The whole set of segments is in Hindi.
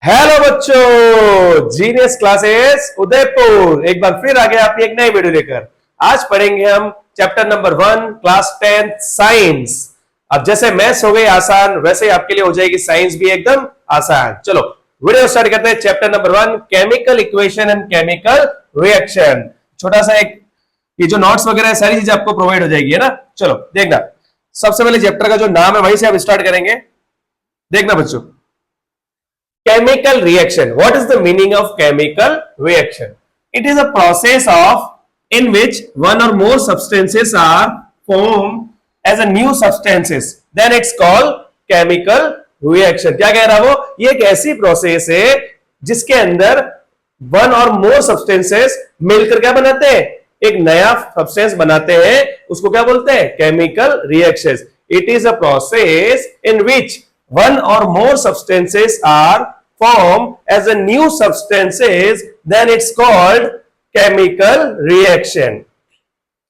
हेलो बच्चों, जीनियस क्लासेस उदयपुर एक बार फिर आ गए आपकी एक नई वीडियो लेकर। आज पढ़ेंगे हम चैप्टर नंबर 1 क्लास 10 साइंस। अब जैसे मैथ्स हो गई आसान, वैसे ही आपके लिए हो जाएगी साइंस भी एकदम आसान। चलो वीडियो स्टार्ट करते हैं। Chapter number 1 chemical equation and chemical reaction. छोटा सा एक ये जो नोट्स वगैरह है सारी चीजें आपको प्रोवाइड हो जाएगी, है ना। चलो देखना, सबसे पहले चैप्टर का जो नाम है वहीं से आप स्टार्ट करेंगे। देखना बच्चों, chemical reaction. What is the meaning of chemical reaction? It is a process of in which one or more substances are formed as a new substances, then it's called chemical reaction. क्या कह रहा वो, ये एक ऐसी प्रोसेस है जिसके अंदर वन और मोर सब्सटेंसेस मिलकर क्या बनाते हैं, एक नया सब्सटेंस बनाते हैं। उसको क्या बोलते हैं, chemical reactions. It is a process in which one or more substances are formed as a new substances, then it's called chemical reaction.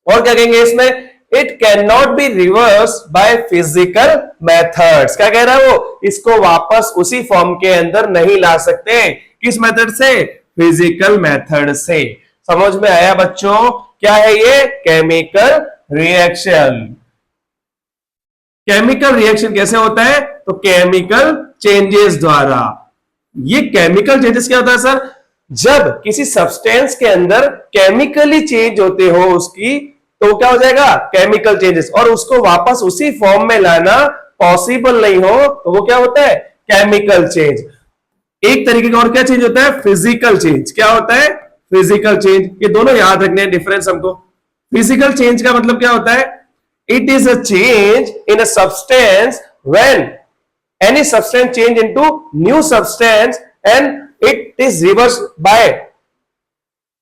और क्या कहेंगे इसमें, it cannot be reversed by physical methods. क्या कह रहा है वो, इसको वापस उसी फॉर्म के अंदर नहीं ला सकते। किस मेथड से, फिजिकल मेथड से। समझ में आया बच्चों, क्या है ये, केमिकल रिएक्शन। केमिकल रिएक्शन कैसे होता है, तो केमिकल चेंजेस द्वारा। ये केमिकल चेंजेस क्या होता है सर, जब किसी सब्सटेंस के अंदर केमिकली चेंज होते हो उसकी, तो क्या हो जाएगा, केमिकल चेंजेस। और उसको वापस उसी फॉर्म में लाना पॉसिबल नहीं हो तो वो क्या होता है, केमिकल चेंज। एक तरीके का और क्या चेंज होता है, फिजिकल चेंज। क्या होता है, फिजिकल चेंज। ये दोनों याद रखने हैं डिफरेंस हमको। फिजिकल चेंज का मतलब क्या होता है, it is a change in a substance when any substance change into new substance and it is reversed by,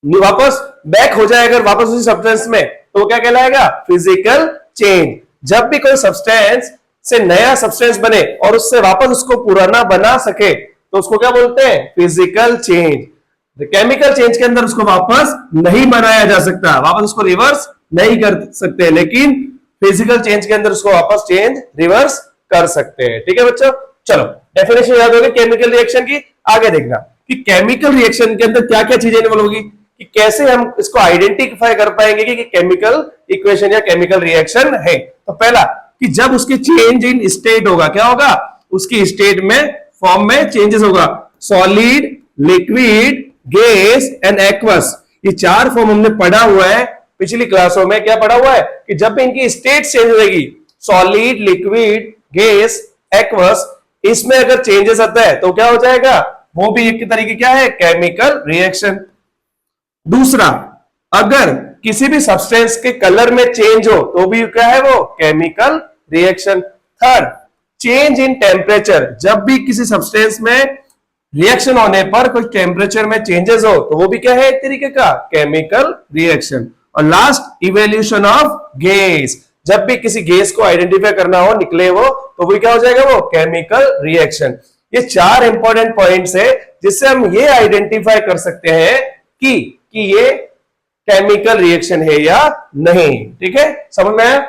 वापस बैक हो जाए अगर वापस उसी सब्सटेंस में, तो क्या कहलाएगा, फिजिकल चेंज। जब भी कोई सब्सटेंस से नया सब्सटेंस बने और उससे वापस उसको पुराना बना सके तो उसको क्या बोलते हैं, फिजिकल चेंज। केमिकल चेंज के अंदर उसको वापस नहीं बनाया जा सकता, वापस उसको रिवर्स नहीं कर सकते, लेकिन फिजिकल चेंज के अंदर उसको वापस चेंज रिवर्स कर सकते हैं। ठीक है बच्चों, चलो डेफिनेशन याद होगी केमिकल रिएक्शन की। आगे देखना कि केमिकल रिएक्शन के अंदर क्या क्या चीजें इन्वॉल्व होगी, कि कैसे हम इसको आइडेंटिफाई कर पाएंगे कि केमिकल इक्वेशन या केमिकल रिएक्शन है। तो पहला कि जब उसकी चेंज इन स्टेट होगा, क्या होगा, उसकी स्टेट में फॉर्म में चेंजेस होगा। Solid, liquid, gas and aqueous, ये चार फॉर्म हमने पढ़ा हुआ है पिछली क्लासों में। क्या पढ़ा हुआ है कि जब भी इनकी स्टेट चेंज होगी, सॉलिड, लिक्विड, गैस, एक्वस, इसमें अगर चेंजेस आता है तो क्या हो जाएगा, वो भी एक तरीके क्या है, केमिकल रिएक्शन। दूसरा, अगर किसी भी सब्सटेंस के कलर में चेंज हो तो भी क्या है वो, chemical reaction. Third, change in temperature, जब भी किसी सब्सटेंस में रिएक्शन होने पर कोई टेम्परेचर में चेंजेस हो तो वो भी क्या है, एक तरीके का केमिकल रिएक्शन। और लास्ट, इवोल्यूशन ऑफ गैस, जब भी किसी गैस को आइडेंटिफाई करना हो, निकले वो, तो वो क्या हो जाएगा, वो केमिकल रिएक्शन। ये चार इंपॉर्टेंट पॉइंट्स है जिससे हम ये आइडेंटिफाई कर सकते हैं कि ये केमिकल रिएक्शन है या नहीं। ठीक है, समझ में आया।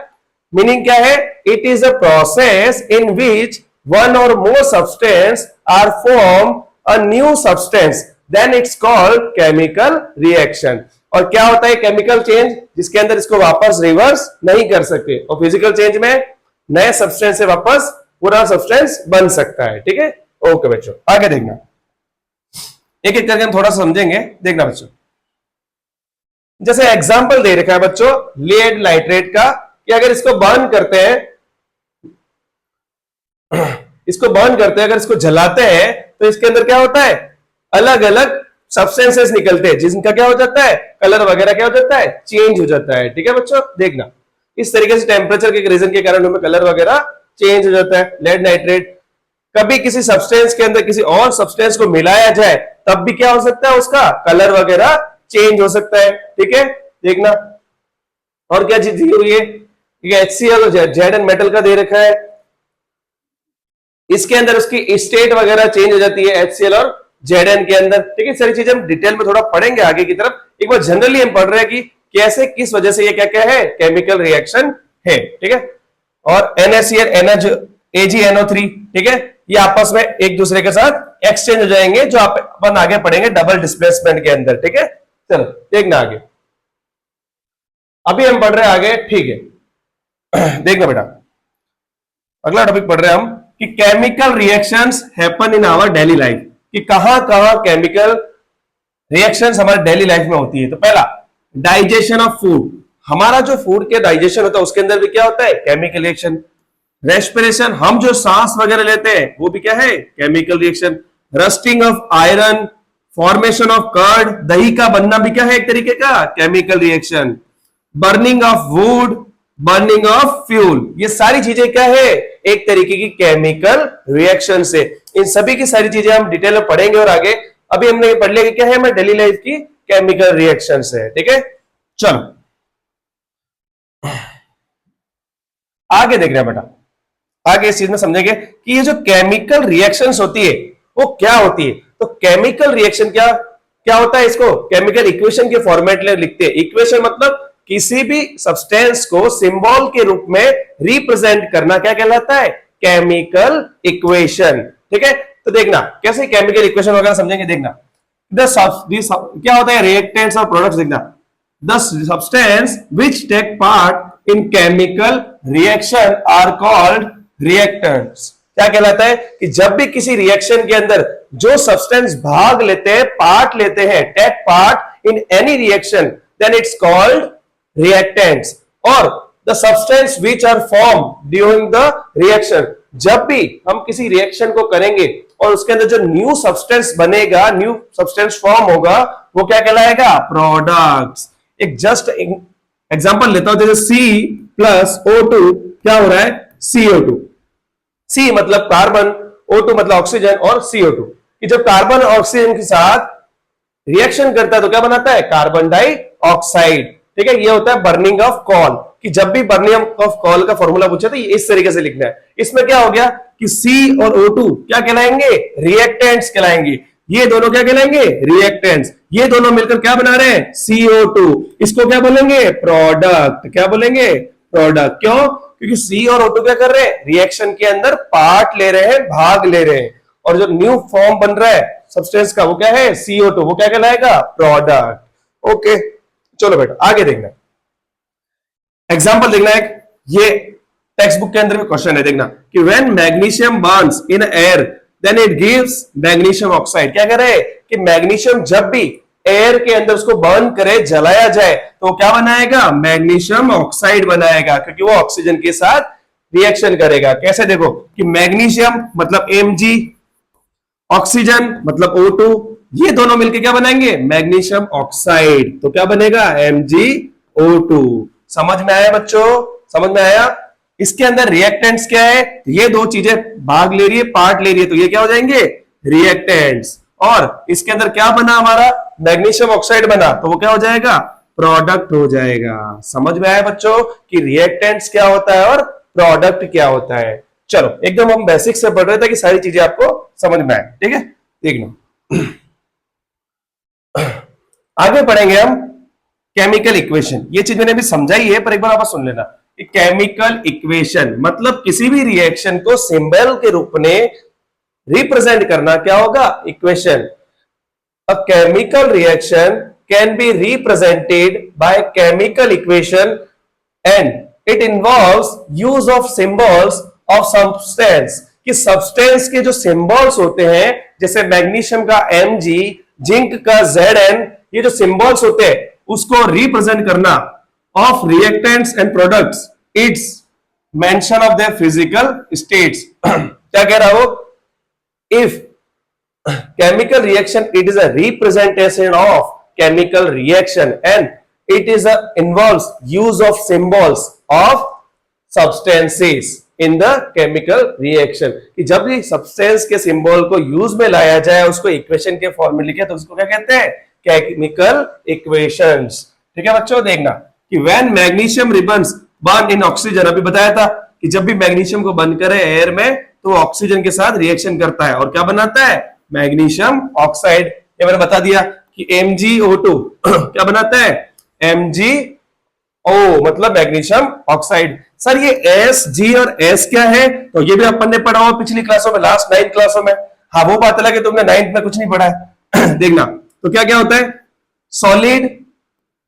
मीनिंग क्या है, it is a process in which one or more substance are form a new substance, then it's called chemical reaction. और क्या होता है केमिकल चेंज, जिसके अंदर इसको वापस रिवर्स नहीं कर सकते। और फिजिकल चेंज में नए सब्सटेंस से वापस पूरा सब्सटेंस बन सकता है। ठीक है, ओके बच्चों, आगे देखना, एक एक करके हम थोड़ा समझेंगे। देखना बच्चों, जैसे एग्जांपल दे रखा है बच्चों लेड नाइट्रेट का, कि अगर इसको बर्न करते हैं, अगर इसको जलाते हैं तो इसके अंदर क्या होता है, अलग अलग सब्सटेंसेस निकलते हैं जिनका क्या हो जाता है, कलर वगैरह क्या हो जाता है, चेंज हो जाता है। ठीक है बच्चों, देखना इस तरीके से टेम्परेचर के रीजन के कारण हमें कलर वगैरह चेंज हो जाता है। लेड नाइट्रेट कभी किसी सब्सटेंस के अंदर किसी और सब्सटेंस को मिलाया जाए तब भी क्या हो सकता है, उसका कलर वगैरह चेंज हो सकता है। ठीक है, देखना और क्या चीज दी हुई है, HCl और Zn मेटल का दे रखा है, इसके अंदर उसकी स्टेट वगैरह चेंज हो जाती है HCl और Zn के अंदर। ठीक है, सारी चीजें हम डिटेल में थोड़ा पढ़ेंगे आगे की तरफ। एक बार जनरली हम पढ़ रहे हैं कि कैसे किस वजह से ये क्या क्या है, केमिकल रिएक्शन है। ठीक है, और NaCl AgNO3, ठीक है, ये आपस में एक दूसरे के साथ एक्सचेंज हो जाएंगे, जो अपन आगे पढ़ेंगे डबल डिस्प्लेसमेंट के अंदर, ठीक है। चलो देखना आगे, अभी हम पढ़ रहे हैं आगे, ठीक है। देखना बेटा, अगला टॉपिक पढ़ रहे हैं हम कि chemical reactions happen in our daily life, कि कहां कहां केमिकल रिएक्शंस हमारे डेली लाइफ में होती है। तो पहला, डाइजेशन ऑफ फूड, हमारा जो फूड के डाइजेशन होता है उसके अंदर भी क्या होता है, केमिकल रिएक्शन। रेस्पिरेशन, हम जो सांस वगैरह लेते हैं वो भी क्या है, chemical reaction. Rusting of iron, formation of curd, दही का बनना भी क्या है, एक तरीके का chemical reaction. Burning of wood, burning of fuel, ये सारी चीजें क्या है, एक तरीके की केमिकल रिएक्शन से। इन सभी की सारी चीजें हम डिटेल में पढ़ेंगे और आगे। अभी हमने ये पढ़ लिया कि क्या है हमारे डेली लाइफ की केमिकल रिएक्शन है, ठीक है। चलो आगे देख रहे हैं बेटा, आगे इस चीज में समझेंगे कि ये जो केमिकल रिएक्शंस होती है वो क्या होती है। तो केमिकल रिएक्शन क्या क्या होता है, इसको केमिकल इक्वेशन के फॉर्मेट में लिखते हैं। इक्वेशन मतलब किसी भी सब्सटेंस को सिंबल के रूप में रिप्रेजेंट करना क्या कहलाता है, केमिकल इक्वेशन, ठीक है। तो देखना कैसे केमिकल इक्वेशन वगैरह समझेंगे, देखना क्या होता है, रिएक्टेंट्स और प्रोडक्ट्स। देखना, the substance which take part in chemical reaction are called reactants. क्या कहलाता है कि जब भी किसी रिएक्शन के अंदर जो सब्सटेंस भाग लेते हैं, पार्ट लेते हैं, take part in any reaction, then it's called reactants. और the substance which are form during the reaction, जब भी हम किसी रिएक्शन को करेंगे और उसके अंदर जो न्यू सब्सटेंस बनेगा, न्यू सब्सटेंस फॉर्म होगा, वो क्या कहलाएगा, प्रोडक्ट्स। एक जस्ट एग्जांपल लेता हूं, जैसे C+O2 क्या हो रहा है, CO2। C मतलब कार्बन, O2 मतलब ऑक्सीजन और CO2, कि जब कार्बन और ऑक्सीजन के साथ रिएक्शन करता है तो क्या बनाता है, कार्बन डाइऑक्साइड, ठीक है। ये होता है बर्निंग ऑफ कॉल, कि जब भी बर्निंग ऑफ कॉल का फॉर्मूला पूछा तो इस तरीके से लिखना है। इसमें क्या हो गया कि C और O2 क्या कहलाएंगे, रिएक्टेंट्स कहलाएंगे। ये दोनों क्या कहलाएंगे, रिएक्टेंट्स। ये दोनों मिलकर क्या बना रहे हैं, CO2। इसको क्या बोलेंगे, प्रोडक्ट। क्या बोलेंगे, प्रोडक्ट। क्यों, क्योंकि C और O2 क्या कर रहे हैं, रिएक्शन के अंदर पार्ट ले रहे हैं, भाग ले रहे हैं, और जो न्यू फॉर्म बन रहा है सब्सटेंस का वो क्या है, CO2, वो क्या कहलाएगा, प्रोडक्ट। ओके चलो बेटा आगे देखना, एग्जांपल देखना है। ये टेक्स्ट बुक के अंदर भी क्वेश्चन है, देखना कि when magnesium burns in air then it gives magnesium oxide. क्या कह रहे हैं कि मैग्नीशियम जब भी एयर के अंदर उसको बर्न करे, जलाया जाए, तो क्या बनाएगा, मैग्नीशियम ऑक्साइड बनाएगा, क्योंकि वो ऑक्सीजन के साथ रिएक्शन करेगा। कैसे, देखो कि मैग्नीशियम मतलब Mg, ऑक्सीजन मतलब O2, ये दोनों मिलकर क्या बनाएंगे, मैग्नीशियम ऑक्साइड। तो क्या बनेगा, MgO2। समझ में आया बच्चों, समझ में आया। इसके अंदर रिएक्टेंट्स क्या है, ये दो चीजें भाग ले रही है, पार्ट ले रही है, तो ये क्या हो जाएंगे, रिएक्टेंट्स। और इसके अंदर क्या बना हमारा, मैग्नीशियम ऑक्साइड बना, तो वो क्या हो जाएगा, प्रोडक्ट हो जाएगा। समझ में आया बच्चों कि रिएक्टेंट्स क्या होता है और प्रोडक्ट क्या होता है। चलो एकदम हम बेसिक से पढ़ रहे थे कि सारी चीजें आपको समझ में आए, ठीक है। देखना आगे पढ़ेंगे हम केमिकल इक्वेशन। ये चीज मैंने अभी समझाई है, पर एक बार आप सुन लेना। केमिकल इक्वेशन मतलब किसी भी रिएक्शन को सिंबल के रूप में रिप्रेजेंट करना क्या होगा, equation. A chemical reaction can be represented by chemical equation and it involves use of symbols of substance. कि सब्सटेंस के जो सिंबल्स होते हैं, जैसे मैग्नीशियम का Mg, जिंक का Zn, ये जो सिंबल्स होते हैं उसको रिप्रेजेंट करना of reactants and products, it's mention of their physical states. क्या कह रहा हो, if chemical reaction it is a representation of chemical reaction and it is a involves use of symbols of substances in the chemical reaction। कि जब भी सब्सटेंस के सिंबल को यूज में लाया जाए, उसको इक्वेशन के फॉर्म में लिखे, तो उसको क्या कहते हैं, केमिकल इक्वेशंस। ठीक है बच्चों, देखना कि when magnesium ribbons burn in oxygen, अभी बताया था कि जब भी मैग्नीशियम को बर्न करे एयर में तो ऑक्सीजन के साथ रिएक्शन करता है और क्या बनाता है, मैग्नीशियम ऑक्साइड। ये मैंने बता दिया कि MgO2 क्या बनाता है, MgO मतलब मैग्नीशियम ऑक्साइड। सर ये एस जी और एस क्या है, तो ये भी अपन ने पढ़ा हुआ पिछली क्लासों में, लास्ट 9 क्लासों में। हाँ वो बात अलग है, तुमने 9th में कुछ नहीं पढ़ा है। देखना तो क्या क्या होता है, solid,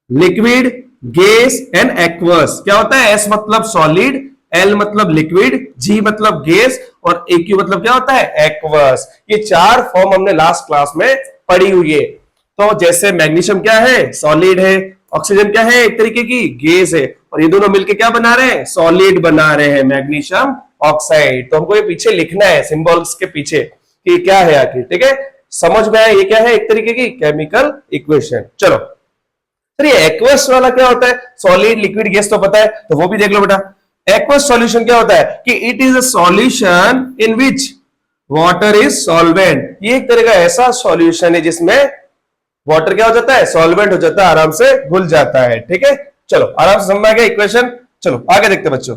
liquid, gas and aqueous. क्या होता है, एस मतलब सॉलिड, एल मतलब लिक्विड, जी मतलब गैस और एक्यू मतलब क्या होता है, एक्वस। ये 4 फॉर्म हमने लास्ट क्लास में पढ़ी हुई है। तो जैसे मैग्नीशियम क्या है, सॉलिड है, ऑक्सीजन क्या है, एक तरीके की गैस है, और ये दोनों मिलके क्या बना रहे हैं, सॉलिड बना रहे हैं, मैग्नीशियम ऑक्साइड। तो हमको ये पीछे लिखना है सिंबल्स के पीछे कि क्या है आखिर, ठीक है, समझ में आया ये क्या है, एक तरीके की केमिकल इक्वेशन। चलो सर ये एक्वस वाला क्या होता है, सॉलिड, लिक्विड, गैस तो पता है, तो वो भी देख लो बेटा। एक्वस सॉल्यूशन क्या होता है कि it is a solution in which water is solvent. ये एक तरह का ऐसा सॉल्यूशन है जिसमें वाटर क्या हो जाता है, सॉल्वेंट हो जाता है, आराम से घुल जाता है। ठीक है, चलो आराम से समझ में आ गया इक्वेशन। चलो आगे देखते हैं बच्चों।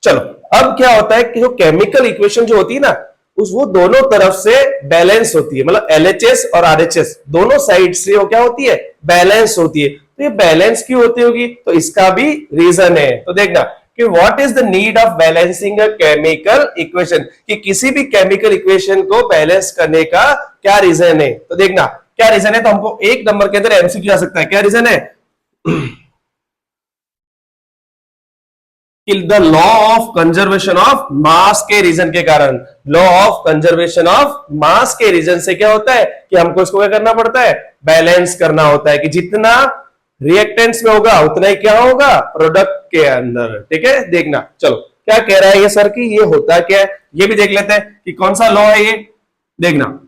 चलो अब क्या होता है कि जो केमिकल इक्वेशन जो होती है ना, उस वो दोनों तरफ से बैलेंस होती है, मतलब एलएचएस और आरएचएस दोनों साइड से वो क्या होती है, बैलेंस होती है। तो ये बैलेंस क्यों होती होगी, तो इसका भी रीजन है। तो देखना कि what is the need of balancing a chemical equation, कि किसी भी केमिकल इक्वेशन को बैलेंस करने का क्या रीजन है। तो देखना क्या रीजन है, तो हमको 1 नंबर के अंदर एमसीक्यू आ सकता है। क्या रीजन है, the law of conservation of mass के रीजन के कारण। Law of conservation of mass के रीजन से क्या होता है कि हमको इसको क्या करना पड़ता है, बैलेंस करना होता है, कि जितना रिएक्टेंट्स में होगा उतना ही क्या होगा प्रोडक्ट के अंदर। ठीक है, देखना चलो क्या कह रहा है ये सर की, ये होता क्या है ये भी देख लेते हैं कि कौन सा लॉ है ये। देखना,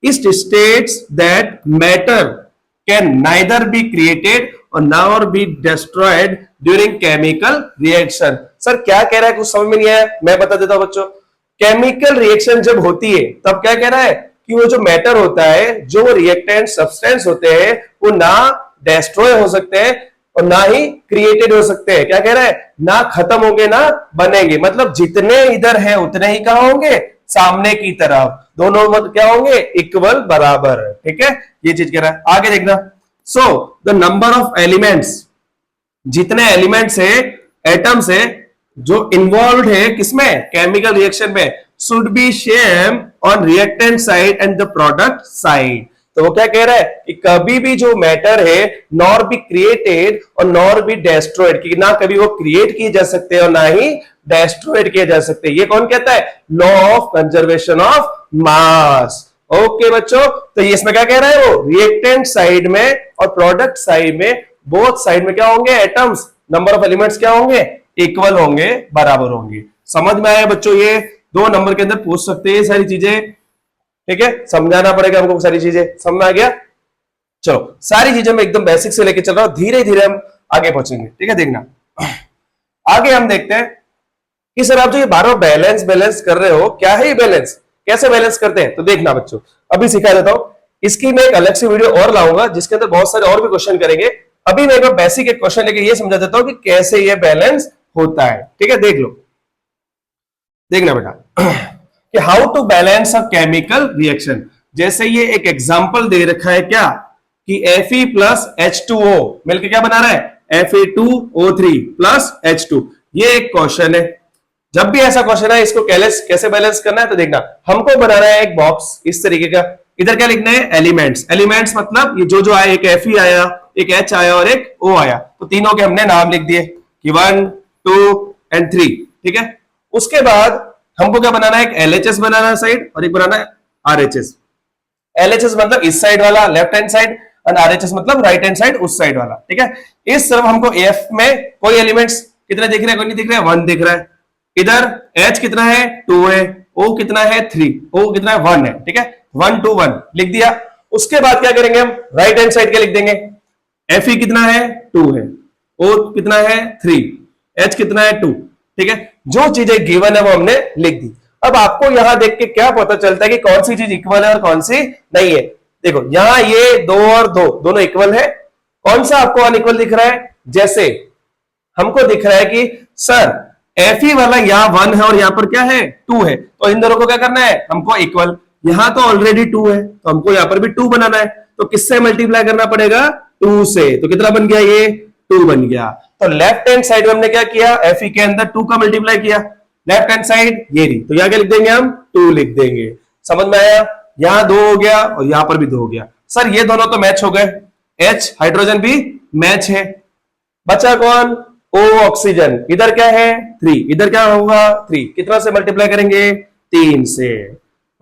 it states that matter can neither be created or nor be destroyed during chemical reaction. Sir क्या कह रहा है, कुछ समझ में नहीं आया, मैं बता देता हूं बच्चों। केमिकल रिएक्शन जब होती है तब क्या कह रहा है कि वो जो मैटर होता है, जो रिएक्टेंट सब्सटेंस होते हैं, वो ना डिस्ट्रॉय हो सकते हैं और ना ही क्रिएटेड हो सकते हैं। क्या कह रहा है, ना खत्म होंगे ना बनेंगे, मतलब जितने इधर है उतने ही कहां होंगे, सामने की तरफ, दोनों क्या होंगे, इक्वल, बराबर। ठीक है, ये चीज कह रहा है। आगे देखना, so the number of elements, जितने एलिमेंट्स है, एटम्स है, जो इन्वॉल्व है किसमें, केमिकल रिएक्शन में, should be same on reactant side and the product side. तो वो क्या कह रहा है कि कभी भी जो मैटर है nor be created or nor B destroyed, कि ना कभी वो क्रिएट किए जा सकते हैं और ना ही डेस्ट्रॉयड किए जा सकते हैं। ये कौन कहता है, law of conservation of mass. Okay बच्चों, तो ये इसमें क्या कह रहा है, वो रिएक्टेंट साइड में और प्रोडक्ट साइड में, बोथ साइड में क्या होंगे, एटम्स, नंबर ऑफ एलिमेंट्स क्या होंगे, इक्वल होंगे, बराबर होंगे। समझ में आया बच्चों, ये 2 नंबर के अंदर पूछ सकते हैं सारी चीजें। ठीक है, समझाना पड़ेगा हमको सारी चीजें, समझ में आ गया। चलो सारी चीजें मैं एकदम बेसिक से लेके चल रहा हूं, धीरे धीरे हम आगे पहुंचेंगे। ठीक है, देखना आगे हम देखते हैं कि सर आप जो ये बार बैलेंस बैलेंस कर रहे हो, क्या है ये बैलेंस, कैसे बैलेंस करते हैं। तो देखना बच्चों, अभी सिखा देता हूं, इसकी मैं एक अलग से वीडियो और लाऊंगा जिसके अंदर बहुत सारे और भी क्वेश्चन करेंगे। अभी मैं एक बेसिक एक क्वेश्चन लेके ये समझा देता हूं कि कैसे ये बैलेंस होता है। ठीक है, देख लो, देखना बेटा कि how to balance a chemical reaction. जैसे ये एक एग्जांपल दे रखा है क्या, कि Fe प्लस H2O मिलकर क्या बना रहा है, Fe2O3 प्लस H2। ये एक क्वेश्चन है, जब भी ऐसा क्वेश्चन है इसको कैसे बैलेंस करना है। तो देखना, हमको बनाना है एक बॉक्स इस तरीके का, इधर क्या लिखना है, एलिमेंट्स। एलिमेंट्स मतलब ये जो आया, एक Fe आया, एक H आया और एक O आया, तो तीनों के हमने नाम लिख दिए कि 1 2 एंड 3। ठीक है, उसके बाद हमको क्या बनाना है, एक LHS बनाना है साइड और एक बनाना है RHS। LHS मतलब इस साइड वाला, लेफ्ट हैंड साइड, और RHS मतलब राइट हैंड साइड, उस साइड वाला। ठीक है, इस तरफ हमको F में कोई एलिमेंट्स कितने दिख रहे हैं, कोई नहीं दिख रहा है, 1 दिख रहा है। इधर H कितना है, 2 है, O कितना है, 3, O कितना है, 1 है। ठीक है, 1 2 1 लिख दिया। उसके बाद क्या करेंगे हम, राइट हैंड साइड क्या लिख देंगे, Fe कितना है, 2 है, O कितना है, 3, H कितना है, 2। ठीक है, जो चीजें गिवन है वो हमने लिख दी। अब आपको यहां देख के क्या पता चलता है कि कौन सी चीज इक्वल है और कौन सी नहीं है। देखो यहां ये 2 और 2 दोनों इक्वल है, कौन सा आपको अनइक्वल दिख रहा है, जैसे हमको दिख रहा है कि सर Fe वाला यहाँ 1 है और यहाँ पर क्या है, 2 है, तो इन दोनों को क्या करना है, हमको इक्वल। यहां तो ऑलरेडी 2 है तो हमको यहाँ पर भी 2 बनाना है, तो किससे मल्टीप्लाई करना पड़ेगा, 2 से। तो कितना बन गया ये, 2 बन गया। तो लेफ्ट हैंड साइड में हमने क्या किया, Fe के अंदर 2 का मल्टीप्लाई किया, लेफ्ट हैंड साइड ये रही, तो यहां क्या लिख देंगे हम, 2 लिख देंगे। समझ में आया? यहां 2 हो गया और यहां पर भी 2 हो गया। सर ये दोनों तो मैच हो गए, H हाइड्रोजन भी मैच है, बचा कौन, O ऑक्सीजन। इधर क्या है 3, इधर क्या होगा 3, कितना से मल्टीप्लाई करेंगे, 3 से।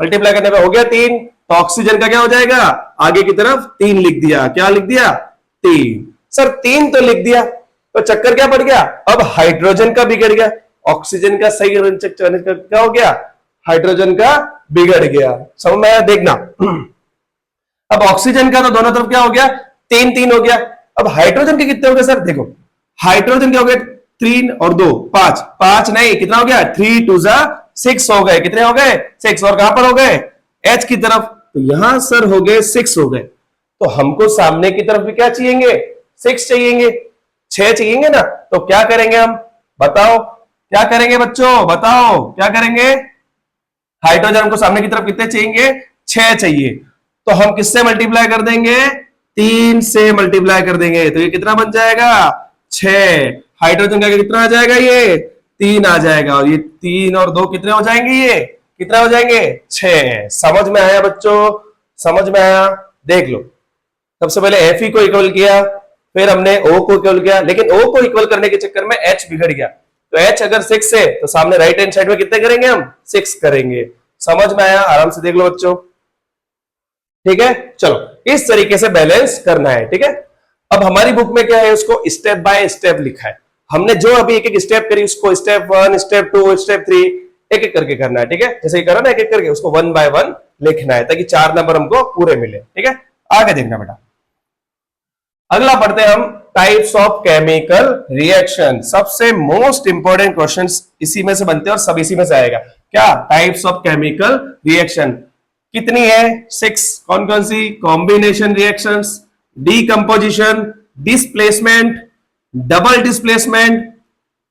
मल्टीप्लाई करने पे हो गया 3, तो ऑक्सीजन का क्या हो जाएगा, आगे की तरफ 3 लिख दिया, क्या लिख दिया 3। सर 3 तो लिख दिया, तो चक्कर क्या पड़ गया, अब हाइड्रोजन का बिगड़ गया, ऑक्सीजन का सही क्या हो गया, हाइड्रोजन का बिगड़ गया। समझ में आया? देखना अब ऑक्सीजन का तो दोनों तरफ क्या हो गया, 3 3 हो गया। अब हाइड्रोजन के कितने हो गए सर, देखो हाइड्रोजन क्या हो गए, 3 और 2 5, 5 नहीं कितना हो गया, 3 2 6 हो गए, कितने हो गए 6, और कहां पर हो गए, H की तरफ, तो यहां सर हो गए 6 हो गए। तो हमको सामने की तरफ भी क्या चाहिए, 6 चाहिए, 6 चाहिए ना, तो क्या करेंगे हम, बताओ क्या करेंगे बच्चों, बताओ क्या करेंगे। हाइड्रोजन हमको सामने की तरफ कितने चाहिए, 6 चाहिए, तो हम किससे मल्टीप्लाई कर देंगे, 3 से मल्टीप्लाई कर देंगे, तो ये कितना बन जाएगा 6। हाइड्रोजन का कितना आ जाएगा, ये 3 आ जाएगा, और ये 3 और 2 कितने हो जाएंगे, ये कितने हो जाएंगे 6। समझ में आया बच्चों, समझ में आया? देख लो, सबसे पहले Fe को इक्वल किया, फिर हमने O को इक्वल किया, लेकिन O को इक्वल करने के चक्कर में H बिगड़ गया, तो H अगर 6 है तो सामने राइट हैंड साइड में कितने करेंगे हम, 6 करेंगे। समझ में आया? आराम से देख लो बच्चों, ठीक है। चलो इस तरीके से बैलेंस करना है, ठीक है। अब हमारी बुक में क्या है, उसको स्टेप बाय स्टेप लिखा है, हमने जो अभी एक एक स्टेप करी उसको स्टेप 1 स्टेप 2 स्टेप 3 एक एक करके करना है, ठीक है। जैसे ही करा ना एक एक करके, उसको 1 बाय 1 लिखना है, ताकि 4 नंबर हमको पूरे मिले, ठीक है। आगे देखना बेटा, अगला पढ़ते हैं हम टाइप्स ऑफ केमिकल रिएक्शन। सबसे मोस्ट इंपॉर्टेंट क्वेश्चंस इसी में से बनते हैं और सब इसी में से आएगा। क्या टाइप्स ऑफ केमिकल रिएक्शन कितनी है, 6। कौन कौन सी, combination reactions, decomposition, displacement, double displacement,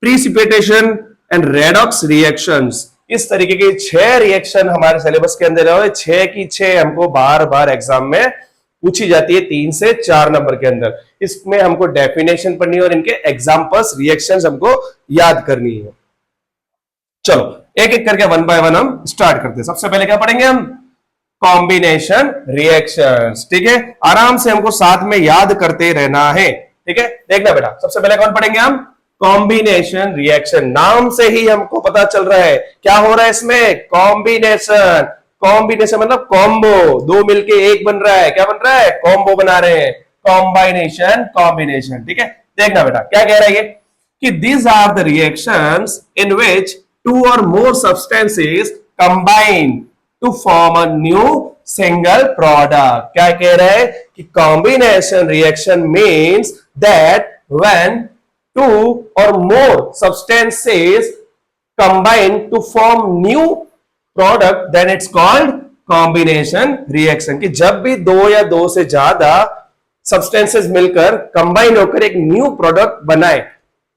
precipitation and redox reactions. इस तरीके के 6 रिएक्शन हमारे सिलेबस के अंदर है, 6 की 6 हमको बार बार एग्जाम में पूछी जाती है, 3 से 4 नंबर के अंदर। इसमें हमको डेफिनेशन पढ़नी है और इनके एग्जांपल्स रिएक्शंस हमको याद करनी है। चलो एक एक करके 1 बाय 1 हम स्टार्ट करते हैं। सबसे पहले क्या पढ़ेंगे हम, कॉम्बिनेशन रिएक्शंस, ठीक है। आराम से हमको साथ में याद करते रहना है, ठीक है। देखना बेटा, सबसे पहले कौन पढ़ेंगे हम, कॉम्बिनेशन रिएक्शन। नाम से ही हमको पता चल रहा है क्या हो रहा है इसमें, कॉम्बिनेशन। कॉम्बिनेशन मतलब कॉम्बो, 2 मिलके एक बन रहा है, क्या बन रहा है, कॉम्बो बना रहे हैं, कॉम्बाइनेशन कॉम्बिनेशन, ठीक है। देखना बेटा क्या कह रहा है ये, कि these are the reactions in which 2 or more substances combine to form a new single product। क्या कह रहा है कि combination reaction means that when 2 or more substances combine to form new product then it's called combination reaction। कि जब भी 2 या 2 से ज्यादा सब्सटेंसेस मिलकर कंबाइन होकर एक न्यू प्रोडक्ट बनाए,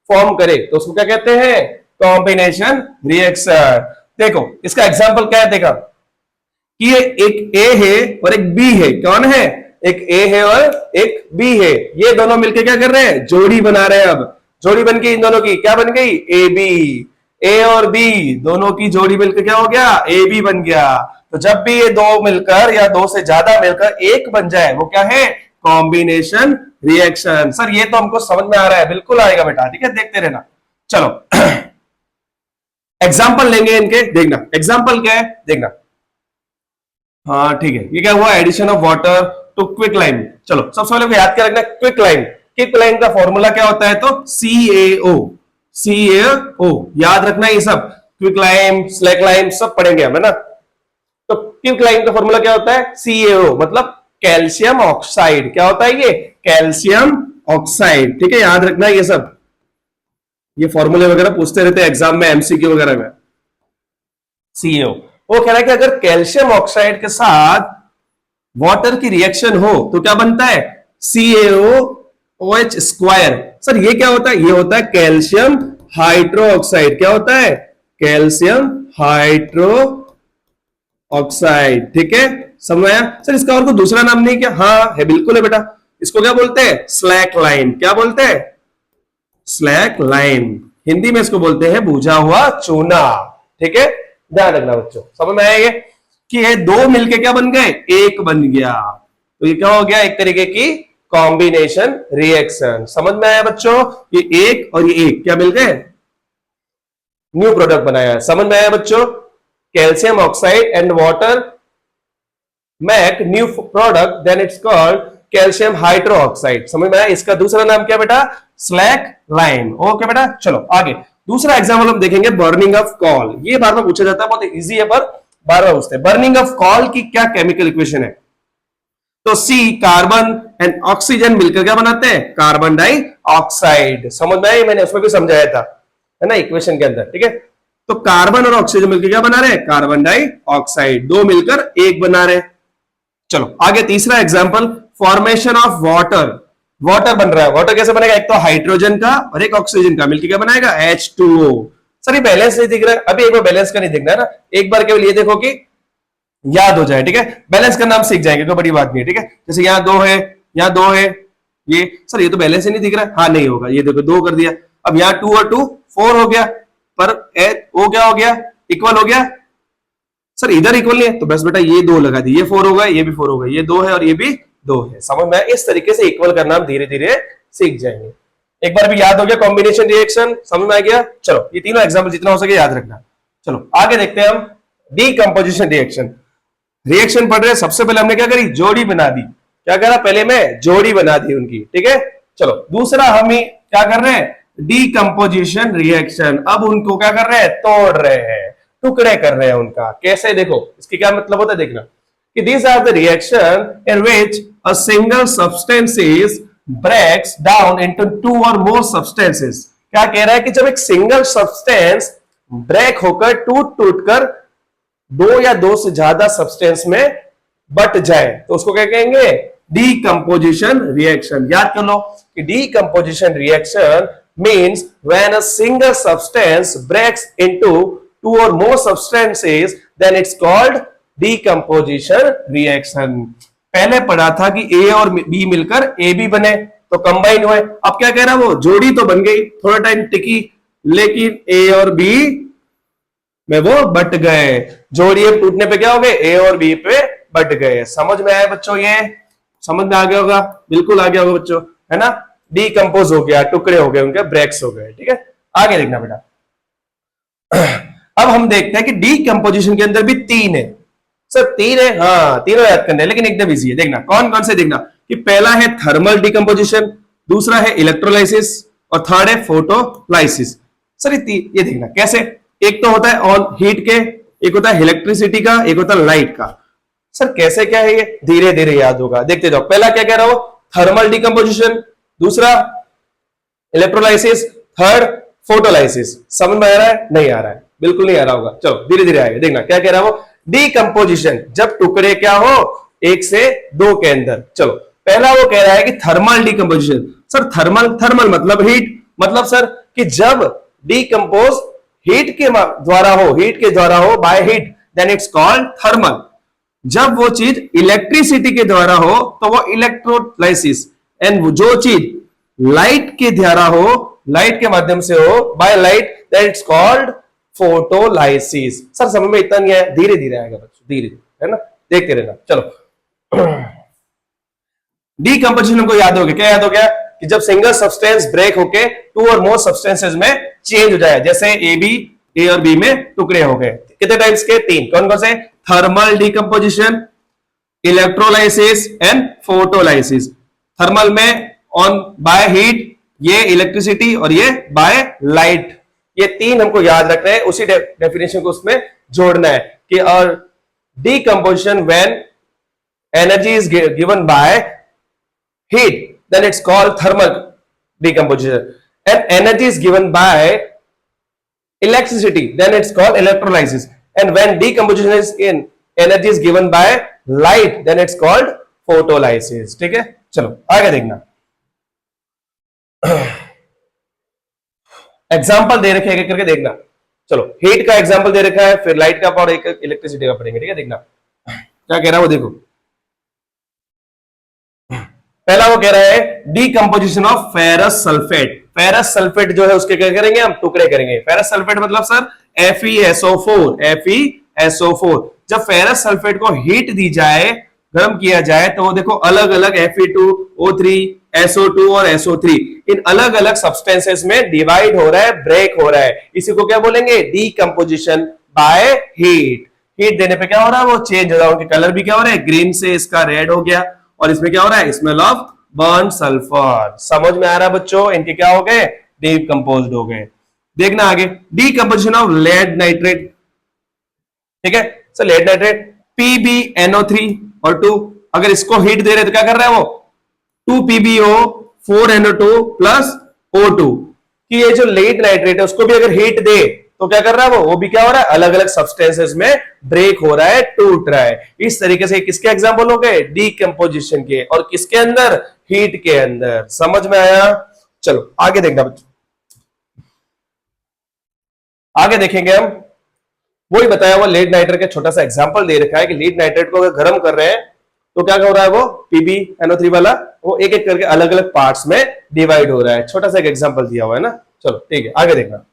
फॉर्म करे, तो उसको क्या कहते हैं, कॉम्बिनेशन रिएक्शन। देखो इसका एग्जांपल क्या है, देखा कि ये एक ए है और एक बी है, कौन है, एक ए है और एक बी है, ये दोनों मिलकर क्या कर रहे हैं, जोड़ी बना रहे हैं। अब जोड़ी बन गई इन दोनों की, क्या बन गई, ए बी। ए और बी दोनों की जोड़ी मिलकर क्या हो गया, ए बी बन गया। तो जब भी ये 2 मिलकर या 2 से ज्यादा मिलकर एक बन जाए, वो क्या है, कॉम्बिनेशन रिएक्शन। सर ये तो हमको समझ में आ रहा है, बिल्कुल आएगा बेटा, ठीक है, देखते रहना। चलो एग्जाम्पल लेंगे इनके, देखना एग्जाम्पल क्या है, देखना। हाँ ठीक है, ये क्या हुआ, addition of water to quicklime. चलो सबसे पहले याद क्या रखना, क्विक लाइम। क्विक लाइम का फॉर्मूला क्या होता है, तो CaO। CaO याद रखना, ये सब क्विक लाइम स्लैक लाइम सब पढ़ेंगे हम, है ना। तो क्विक लाइम का फॉर्मूला क्या होता है, CaO मतलब कैल्शियम ऑक्साइड। क्या होता है ये, कैल्शियम ऑक्साइड, ठीक है, याद रखना ये सब। ये फॉर्मूले वगैरह पूछते रहते हैं एग्जाम में, MCQ वगैरह में। CaO वो कह रहा है कि अगर कैल्शियम ऑक्साइड के साथ वाटर की रिएक्शन हो तो क्या बनता है, CaOH स्क्वायर। सर ये क्या होता है, ये होता है कैल्शियम हाइड्रो ऑक्साइड। क्या होता है, कैल्शियम हाइड्रो ऑक्साइड, ठीक है, समझ आया। सर इसका और कोई दूसरा नाम नहीं क्या, हाँ है, बिल्कुल है बेटा। इसको क्या बोलते हैं, स्लैक लाइम। क्या बोलते हैं, स्लैक लाइम, हिंदी में इसको बोलते हैं भुजा हुआ चूना। ठीक है, ध्यान रखना बच्चों, समझ में आएगा कि ये दो मिलके क्या बन गए, एक बन गया। तो ये क्या हो गया, एक तरीके की कॉम्बिनेशन रिएक्शन। समझ में आया बच्चों, ये एक और ये एक क्या मिल गए, न्यू प्रोडक्ट बनाया। समझ में आया बच्चों, calcium oxide and water make new product, then it's called calcium hydroxide. समझ में आया, इसका दूसरा नाम क्या बेटा, स्लैक लाइम। ओके बेटा, चलो आगे दूसरा एग्जाम्पल हम देखेंगे, बर्निंग ऑफ कॉल। ये बार बार पूछा जाता है, बहुत इजी है पर बार बार पूछते हैं। बर्निंग ऑफ कॉल की क्या केमिकल इक्वेशन है, तो सी कार्बन एंड ऑक्सीजन मिलकर क्या बनाते हैं, कार्बन डाइऑक्साइड। समझ में आई, मैंने उसमें भी समझाया था, है ना, इक्वेशन के अंदर। ठीक है, तो कार्बन और ऑक्सीजन मिलकर क्या बना रहे हैं, कार्बन डाइऑक्साइड, दो मिलकर एक बना रहे हैं। चलो आगे तीसरा example, formation of water. Water बन रहा है, वाटर कैसे बनेगा, एक तो हाइड्रोजन का और एक ऑक्सीजन का मिलकर क्या बनाएगा, H2O। सर ये बैलेंस नहीं दिख रहा है, अभी एक बार बैलेंस का नहीं दिखना है ना, एक बार केवल ये देखो कि याद हो जाए। ठीक है, बैलेंस का नाम सीख जाएंगे, कोई बड़ी बात नहीं है। ठीक है, जैसे यहाँ दो है, यहाँ दो है, ये सर ये तो बैलेंस ही नहीं दिख रहा है, हाँ नहीं होगा, ये देखो दो कर दिया। अब यहाँ 2 और 2 4 हो गया, पर ओ क्या हो गया, इक्वल हो गया। सर इधर इक्वल नहीं है, तो बस बेटा ये दो लगा दी, ये 4 होगा, ये भी 4 होगा, ये 2 है और ये भी 2 है। समझ में, इस तरीके से इक्वल करना हम धीरे धीरे सीख जाएंगे। एक बार भी याद हो गया कॉम्बिनेशन रिएक्शन, समझ में आ गया। चलो ये तीनों एग्जाम्पल जितना हो सके याद रखना। चलो आगे देखते हैं हम डीकंपोजिशन रिएक्शन। रिएक्शन पढ़ रहे, सबसे पहले हमने क्या करी, जोड़ी बना दी। क्या करा, पहले मैं जोड़ी बना दी उनकी। ठीक है, चलो दूसरा हम ही क्या कर रहे हैं, डीकंपोजिशन रिएक्शन। अब उनको क्या कर रहे हैं, तोड़ रहे हैं, टुकड़े कर रहे हैं उनका। कैसे, देखो इसकी क्या मतलब होता है, देखना कि these are the reaction in which a single substances breaks down into two or more substances। क्या कह रहा है कि जब एक सिंगल सब्सटेंस ब्रेक होकर टूट टूट कर दो या दो से ज्यादा सब्सटेंस में बट जाए तो उसको क्या कहेंगे, डीकंपोजिशन रिएक्शन। याद कर लो कि decomposition reaction means when a single substance breaks into two or more substances, then it's called decomposition reaction. पहले पढ़ा था कि ए और बी मिलकर ए बी बने तो कंबाइन हुए। अब क्या कह रहा है, वो जोड़ी तो बन गई, थोड़ा टाइम टिकी, लेकिन ए और बी में वो बट गए। जोड़ी टूटने पे क्या हो गए, ए और बी पे बट गए। समझ में आया बच्चों, ये समझ में आ गया होगा, बिल्कुल आ गया होगा बच्चों, है ना। डीकंपोज हो गया, टुकड़े हो गए, उनके ब्रेक्स हो गए। ठीक है, आगे देखना बेटा। अब हम देखते हैं कि डीकंपोजिशन के अंदर भी तीन है। सर तीन है, हाँ तीनों याद करने, लेकिन एकदम इजी है। देखना कौन कौन से, देखना कि पहला है थर्मल डीकंपोजिशन, दूसरा है इलेक्ट्रोलाइसिस और थर्ड है फोटोलाइसिस। सर ये देखना कैसे, एक तो होता है ऑन हीट के, एक होता है इलेक्ट्रिसिटी का, एक होता है लाइट का। सर कैसे क्या है ये, धीरे धीरे याद होगा, देखते जाओ। पहला क्या कह रहा हो, थर्मल डीकंपोजिशन, दूसरा इलेक्ट्रोलाइसिस, थर्ड फोटोलाइसिस। समझ में आ रहा है, नहीं आ रहा है, बिल्कुल नहीं आ रहा होगा, चलो धीरे धीरे आएगा। देखना क्या कह रहा है वो, डीकंपोजिशन जब टुकड़े क्या हो, एक से दो के अंदर। चलो पहला वो कह रहा है कि thermal decomposition. Sir thermal, thermal मतलब हीट, मतलब सर कि जब डीकंपोज हीट के द्वारा हो, हीट के द्वारा हो, by heat, then it's called thermal. जब वो चीज इलेक्ट्रिसिटी के द्वारा हो तो वो इलेक्ट्रोलाइसिस। एंड जो चीज लाइट के द्वारा हो, लाइट के माध्यम से हो, by light, then it's called photolysis. Sir समझ में इतना नहीं आया, धीरे धीरे आएगा बच्चों, धीरे धीरे, है ना, देखते रहना। चलो डीकंपोजिशन हमको याद हो गया, क्या याद हो गया कि जब सिंगल सब्सटेंस ब्रेक होके टू और मोर सब्सटेंसेस में चेंज हो जाए, जैसे ए और बी में टुकड़े हो गए। कितने टाइप्स के, तीन। कौन कौन से, thermal decomposition, electrolysis and photolysis. Thermal में ऑन बाय हीट, ये इलेक्ट्रिसिटी, और ये बाय लाइट। ये तीन हमको याद रखना है, उसी डेफिनेशन को उसमें जोड़ना है कि और decomposition when energy is given by heat, then it's called thermal decomposition, and energy is given by electricity, then it's called electrolysis, and when decomposition is in energy is given by light, then it's called photolysis। ठीक है, चलो आगे देखना। एग्जाम्पल दे रखे हैं करके देखना। चलो हीट का एग्जाम्पल दे रखा है, फिर लाइट का और एक इलेक्ट्रिसिटी का पढ़ेंगे। ठीक है, देखना क्या कह रहा है वो, देखो पहला वो कह रहा है decomposition of ferrous sulphate. Ferrous sulphate जो है उसके क्या करेंगे हम, टुकड़े करेंगे। फेरस सल्फेट मतलब सर FeSO4 जब फेरस सल्फेट को हीट दी जाए, गर्म किया जाए, तो वो देखो अलग अलग Fe2O3 SO2 और SO3 इन अलग अलग सब्सटेंसेस में डिवाइड हो रहा है, ब्रेक हो रहा है। इसी को क्या बोलेंगे, डीकंपोजिशन बाय हीट। हीट देने पे क्या हो रहा है, वो चेंज हो रहा है, उनके कलर भी क्या हो रहा है, ग्रीन से इसका रेड हो गया, और इसमें क्या हो रहा है, स्मेल ऑफ बर्न सल्फर। समझ में आ रहा है बच्चों, इनके क्या हो गए, डीकंपोज्ड हो गए। देखना आगे, डीकंपोजिशन ऑफ लेड नाइट्रेट। ठीक है सर, लेड नाइट्रेट PbNO3 और 2, अगर इसको हीट दे रहे तो क्या कर रहा है वो, 2PbO 4NO2 प्लस O2 कि ये जो लेड नाइट्रेट है उसको भी अगर हीट दे तो क्या कर रहा है वो भी क्या हो रहा है, अलग अलग सब्सटेंसेस में ब्रेक हो रहा है, टूट रहा है। इस तरीके से किसके एग्जांपल हो गए, डीकंपोजिशन के, और किसके अंदर, हीट के अंदर। समझ में आया, चलो आगे देखना बच्चों, आगे देखेंगे हम, वही बताया हुआ लेड नाइट्रेट का छोटा सा एग्जांपल दे रखा है कि लीड नाइट्रेट को अगर गर्म कर रहे हैं तो क्या हो रहा है, वो PbNO3 वाला वो एक एक करके अलग अलग पार्ट्स में डिवाइड हो रहा है। छोटा सा एक एग्जांपल दिया हुआ है ना। चलो ठीक है, आगे देखना।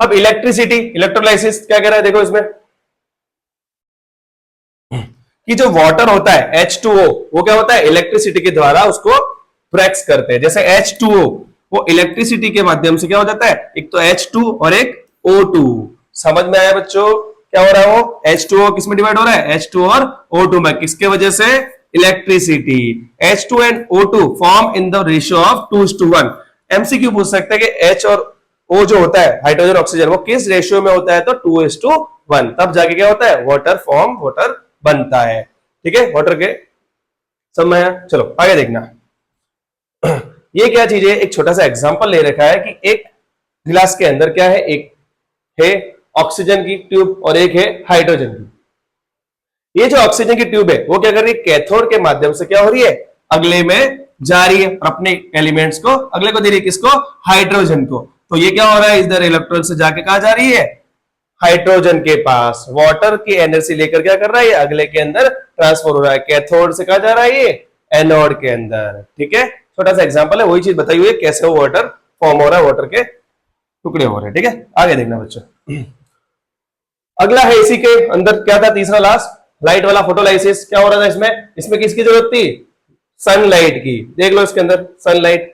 अब इलेक्ट्रिसिटी, इलेक्ट्रोलाइसिस क्या कह रहा है, देखो इसमें कि जो वाटर होता है H2O वो क्या होता है, इलेक्ट्रिसिटी के द्वारा उसको ब्रेक्स करते हैं। जैसे H2O वो इलेक्ट्रिसिटी के माध्यम से क्या हो जाता है, एक तो H2 और एक O2। समझ में आया बच्चों, क्या हो रहा है, वो H2O किस में डिवाइड हो रहा है, H2 और O2 में, किसके वजह से, electricity. H2 and O2 form in the ratio of 2:1। MCQ पूछ सकते हैं कि H और O जो होता है हाइड्रोजन ऑक्सीजन वो किस रेशियो में होता है, तो 2:1, तब जाके क्या होता है, वाटर बनता है। ठीक है, वाटर के समझ आया। चलो आगे देखना, ये क्या चीज है, एक छोटा सा एग्जांपल ले रखा है कि एक गिलास के अंदर क्या है, एक है ऑक्सीजन की ट्यूब और एक है हाइड्रोजन की। ये जो ऑक्सीजन की ट्यूब है वो क्या कर रही है, कैथोड के माध्यम से क्या हो रही है, अगले में जा रही है और अपने एलिमेंट्स को अगले को दे रही है, किसको, हाइड्रोजन को। तो ये क्या हो रहा है, इधर इलेक्ट्रॉन से जाके कहां जा रही है, हाइड्रोजन के पास। वाटर की एनर्जी लेकर क्या कर रहा है, अगले के अंदर ट्रांसफर हो रहा है, कैथोड से कहा जा रहा है, ये एनोड के अंदर। ठीक है, छोटा सा एग्जांपल है, वही चीज बताई हुई है कैसे वो वाटर फॉर्म हो रहा है, वाटर के टुकड़े हो रहे हैं। ठीक है, आगे देखना बच्चों। अगला है इसी के अंदर क्या था, तीसरा लास्ट, लाइट वाला फोटोलाइसिस। क्या हो रहा था इसमें किसकी जरूरत थी, सनलाइट की। देख लो इसके अंदर सनलाइट।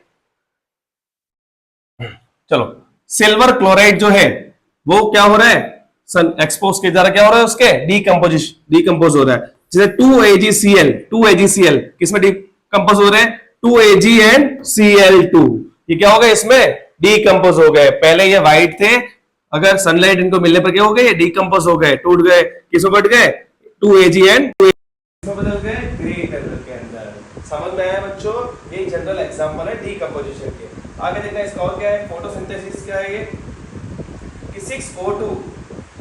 चलो, सिल्वर क्लोराइड जो है वो क्या हो रहा है, सन एक्सपोज के द्वारा क्या हो रहा है, उसके डीकंपोज हो रहा है। जैसे 2AgCl किसमें डीकंपोज हो रहे हैं, 2Ag एंड Cl2। ये क्या हो गया, इसमें डीकंपोज हो गए। पहले ये व्हाइट थे, अगर सनलाइट इनको मिलने पर क्या हो गए, ये डीकंपोज हो गए, टूट गए, किसको कट गए, 2Ag एंड बदल गए ग्रे कलर के अंदर। समझ में आया बच्चों, ये जनरल एग्जांपल है डीकंपोजिशन के। आगे देखना इसका और क्या है, फोटोसिंथेसिस क्या है, ये कि 6O2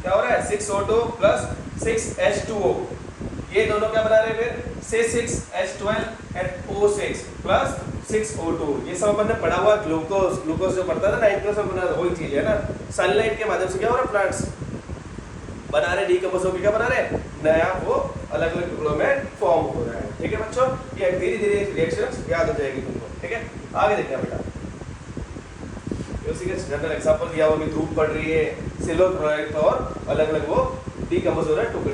क्या हो रहा है, 6O2 प्लस 6H2O, ये दोनों क्या बना रहे हैं, फिर 6H12 and O6 plus 6O2। ये सब अपन ने पढ़ा हुआ, ग्लूकोज जो पढ़ता था 9th क्लास में, बना वही चीज है ना। सनलाइट के माध्यम से क्या हो रहा है, प्लांट्स बना रहे, डीकंपोज होकर क्या बना रहे, नया वो अलग अलग टुकड़ों में फॉर्म हो रहा है। ठीक है बच्चों, ये धीरे धीरे रिएक्शंस याद हो जाएगी तुमको। ठीक है, आगे देखना बेटा, उसी के जनरल एग्जांपल दिया हुआ कि धूप पड़ रही है, सिल्वर क्लोराइड और अलग अलग वो डीकंपोज हो रहा है टुकड़े।